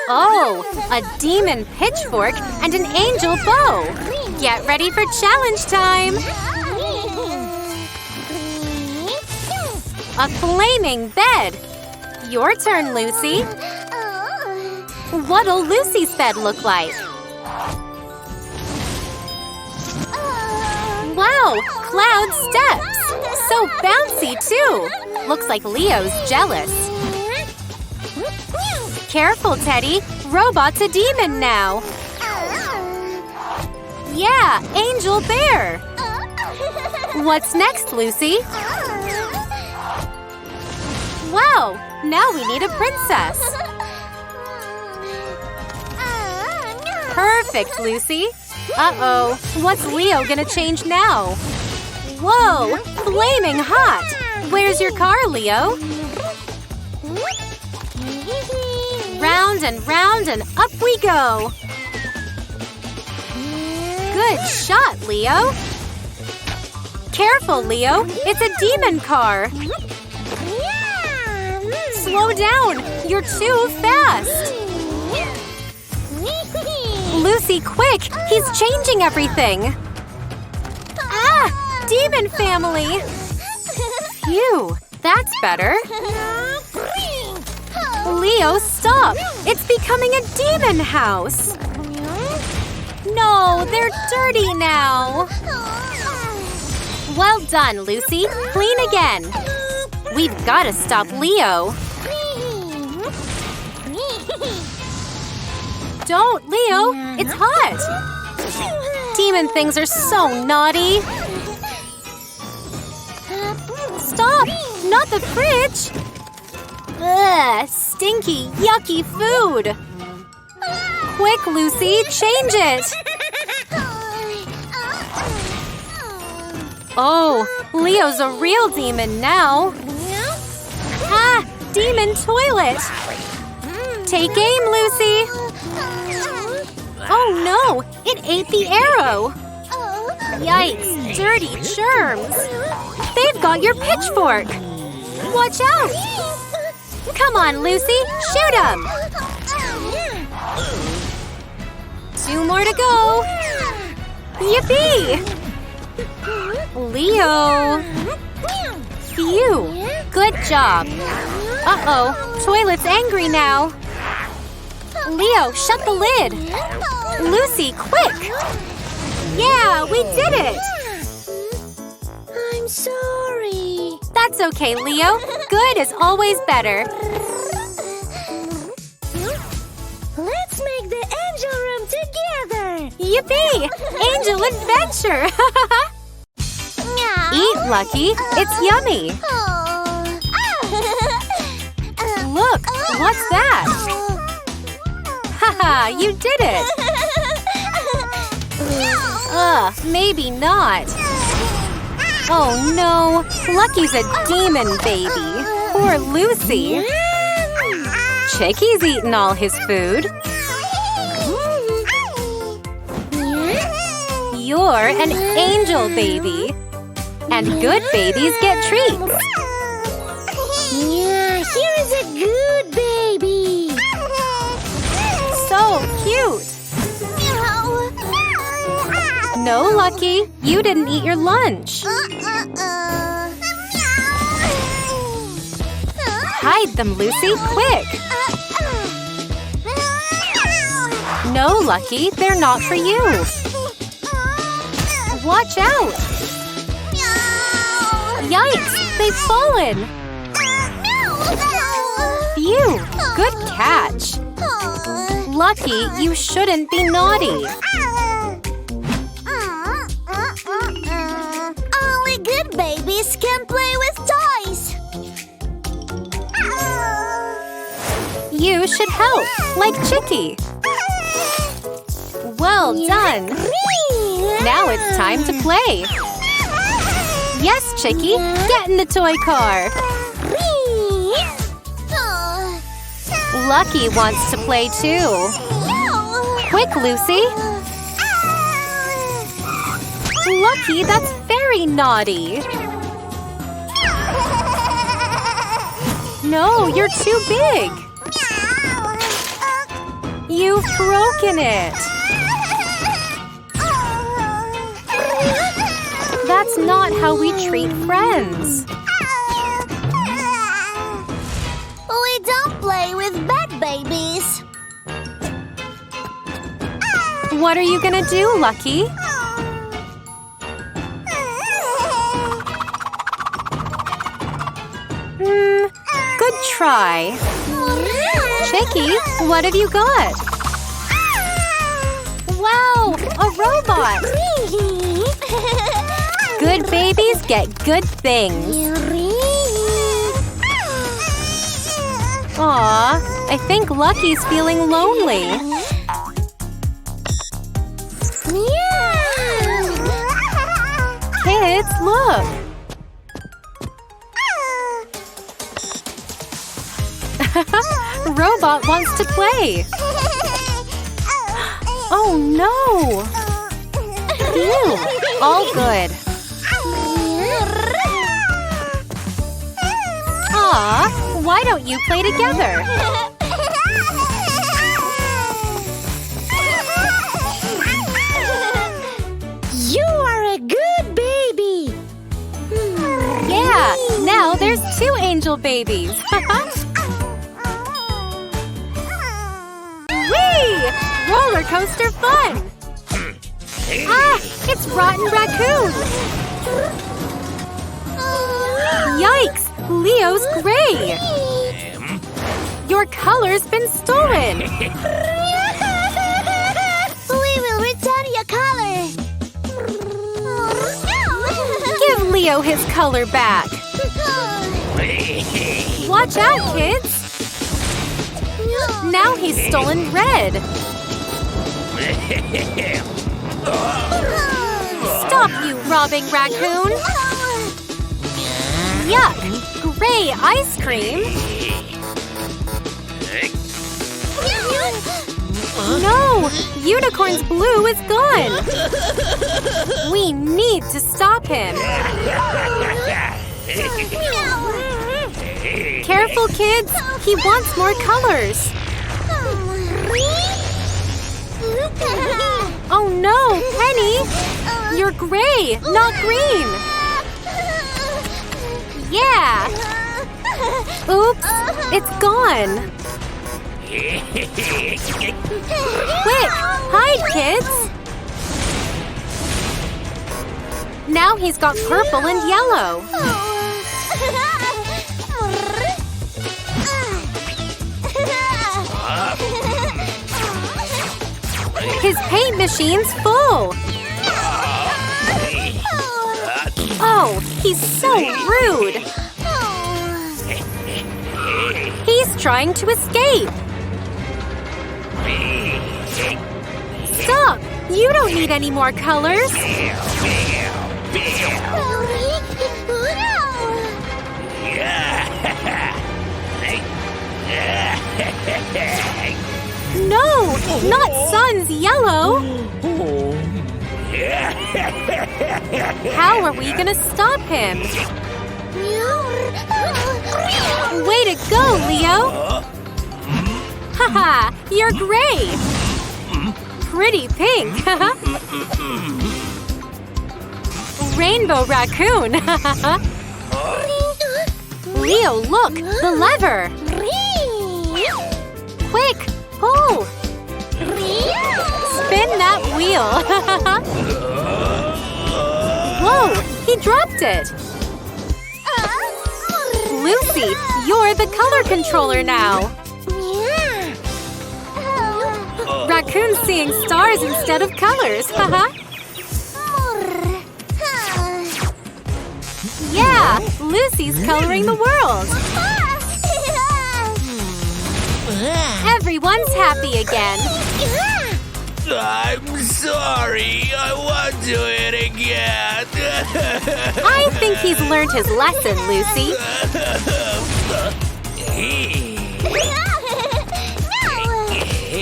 Oh, a demon pitchfork and an angel bow. Get ready for challenge time. A flaming bed. Your turn, Lucy. What'll Lucy's bed look like? Wow, cloud steps. So bouncy, too. Looks like Leo's jealous. Careful, Teddy. Robot's a demon now. Yeah, angel bear. What's next, Lucy? Wow, now we need a princess. Perfect, Lucy. Uh-oh, what's Leo gonna change now? Whoa, flaming hot. Where's your car, Leo? Round and up we go. Good shot, Leo. Careful, Leo. It's a demon car. Slow down. You're too fast. Lucy, quick. He's changing everything. Ah! Demon family. Phew. That's better. Leo, stop! It's becoming a demon house! No, they're dirty now! Well done, Lucy. Clean again. We've gotta stop Leo. Don't, Leo! It's hot! Demon things are so naughty! Stop! Not the fridge! Ugh, stinky, yucky food! Quick, Lucy, change it! Oh, Leo's a real demon now! Ah, demon toilet! Take aim, Lucy! Oh no, it ate the arrow! Yikes, dirty germs! They've got your pitchfork! Watch out! Come on, Lucy! Shoot him! 2 more to go! Yippee! Leo! Phew! Good job! Uh-oh! Toilet's angry now! Leo, shut the lid! Lucy, quick! Yeah, we did it! I'm sorry. That's okay, Leo. Good is always better. Let's make the angel room together. Yippee! Angel adventure! Eat, Lucky. It's yummy. Look, what's that? Haha, you did it! Maybe not. Oh no, Lucky's a demon baby. Poor Lucy. Chicky's eaten all his food. You're an angel baby. And good babies get treats. Yeah, here's a good baby. So cute. No, Lucky. You didn't eat your lunch. Hide them, Lucy, quick! No, Lucky, they're not for you. Watch out! Yikes, they've fallen! Phew, good catch. Lucky, you shouldn't be naughty. Only good babies can play with toys. You should help, like Chicky. Well done! Now it's time to play. Yes, Chicky, get in the toy car. Lucky wants to play too. Quick, Lucy. Lucky, that's very naughty. No, you're too big. broken it! That's not how we treat friends. We don't play with bad babies. What are you gonna do, Lucky? Good try. Chicky, what have you got? Wow, a robot! Good babies get good things. Aw, I think Lucky's feeling lonely. Kids, look! Robot wants to play! Oh no! Phew, all good. Aw, why don't you play together? You are a good baby! Yeah, now there's 2 angel babies. Whee! Roller coaster fun! Ah, it's Rotten Raccoon! Yikes! Leo's gray! Your color's been stolen! We will return your color! Give Leo his color back! Watch out, kids! Now he's stolen red! Stop, you robbing raccoon! Yuck! Gray ice cream? No! Unicorn's blue is gone! We need to stop him! Careful, kids! He wants more colors! Oh no, Penny! You're gray, not green! Yeah! Oops! It's gone! Quick! Hide, kids! Now he's got purple and yellow. His paint machine's full! Oh, he's so rude! He's trying to escape! Stop! You don't need any more colors! No! Not Sun's yellow! How are we gonna stop him? Way to go, Leo! Haha! You're gray! Pretty pink! Rainbow raccoon! Leo, look! The lever! Quick! Pull! Spin that wheel! Whoa! He dropped it! Lucy, you're the color controller now! Raccoon's seeing stars instead of colors, haha! Yeah! Lucy's coloring the world! Everyone's happy again! I'm sorry. I won't do it again. I think he's learned his lesson, Lucy.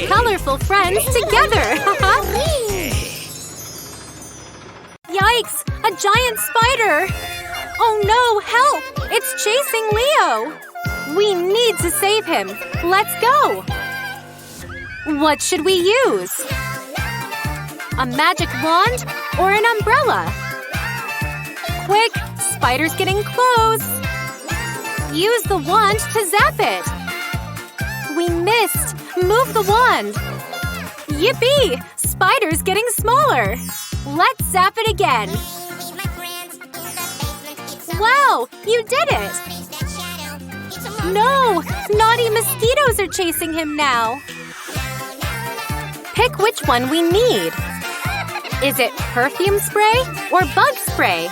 Colorful friends together! Yikes! A giant spider! Oh no, help! It's chasing Leo! We need to save him! Let's go! What should we use? A magic wand or an umbrella? Quick! Spider's getting close! Use the wand to zap it! We missed! Move the wand! Yippee! Spider's getting smaller! Let's zap it again! Wow! You did it! No! Naughty mosquitoes are chasing him now! Pick which one we need. Is it perfume spray or bug spray?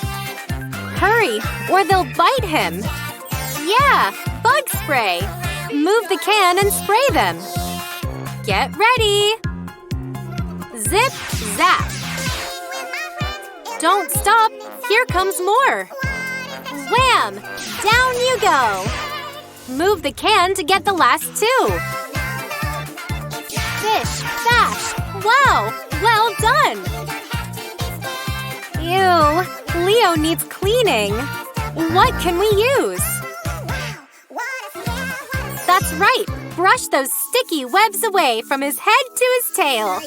Hurry, or they'll bite him! Yeah! Bug spray! Move the can and spray them! Get ready! Zip, zap! Don't stop! Here comes more! Wham! Down you go! Move the can to get the last two! Fish, bash! Wow! Well done! Ew! Leo needs cleaning! What can we use? That's right! Brush those sticky webs away from his head to his tail!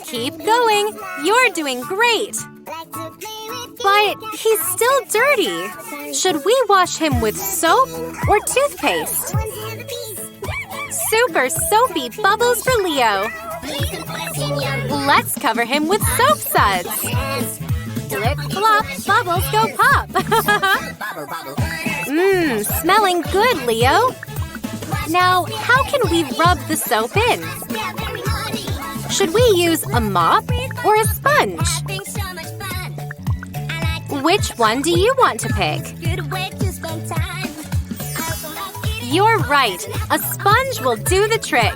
Keep going! You're doing great! But he's still dirty! Should we wash him with soap or toothpaste? Super soapy bubbles for Leo! Let's cover him with soap suds! Flip, flop, bubbles go pop! Smelling good, Leo! Now, how can we rub the soap in? Should we use a mop or a sponge? Which one do you want to pick? You're right! A sponge will do the trick!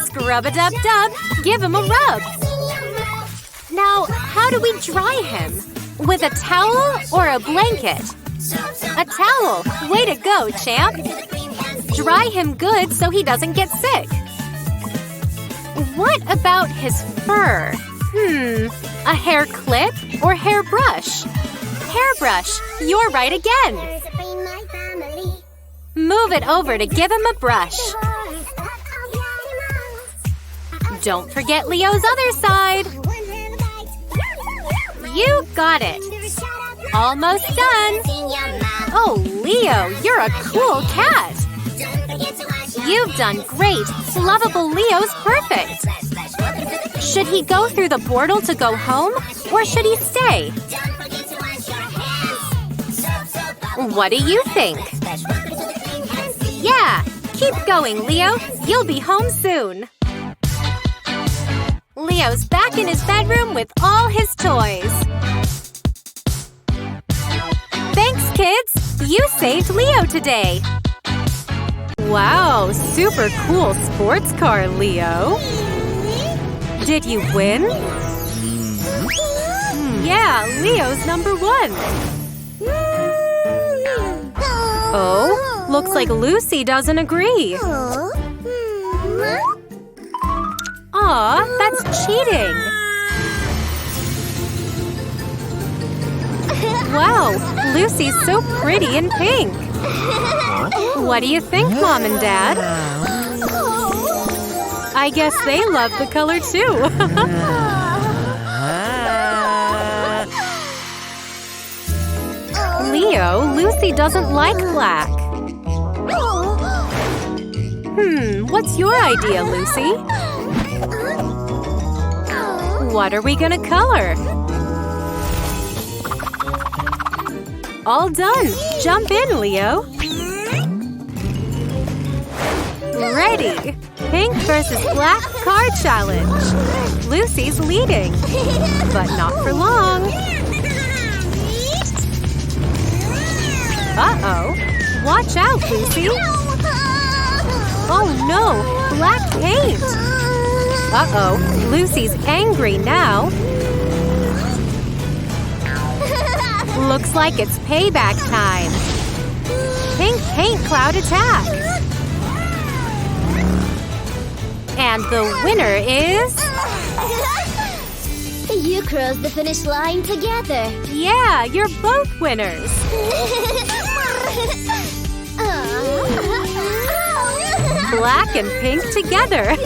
Scrub-a-dub-dub! Give him a rub! Now, how do we dry him? With a towel or a blanket? A towel! Way to go, champ! Dry him good so he doesn't get sick. What about his fur? A hair clip or hairbrush? Hairbrush! You're right again! Move it over to give him a brush. Don't forget Leo's other side! You got it! Almost done! Oh, Leo, you're a cool cat! You've done great! Lovable Leo's perfect! Should he go through the portal to go home? Or should he stay? What do you think? Yeah! Keep going, Leo! You'll be home soon! Leo's back in his bedroom with all his toys. Thanks, kids! You saved Leo today! Wow, super cool sports car, Leo! Did you win? Yeah, Leo's #1! Oh, looks like Lucy doesn't agree. Aw, that's cheating! Wow, Lucy's so pretty in pink! What do you think, Mom and Dad? I guess they love the color too! Leo, Lucy doesn't like black. What's your idea, Lucy? What are we gonna color? All done! Jump in, Leo! Ready! Pink versus black car challenge! Lucy's leading! But not for long! Uh-oh! Watch out, Lucy! Oh no! Black paint! Uh-oh! Lucy's angry now! Looks like it's payback time! Pink paint cloud attack! And the winner is… You crossed the finish line together. Yeah, you're both winners! black and pink together.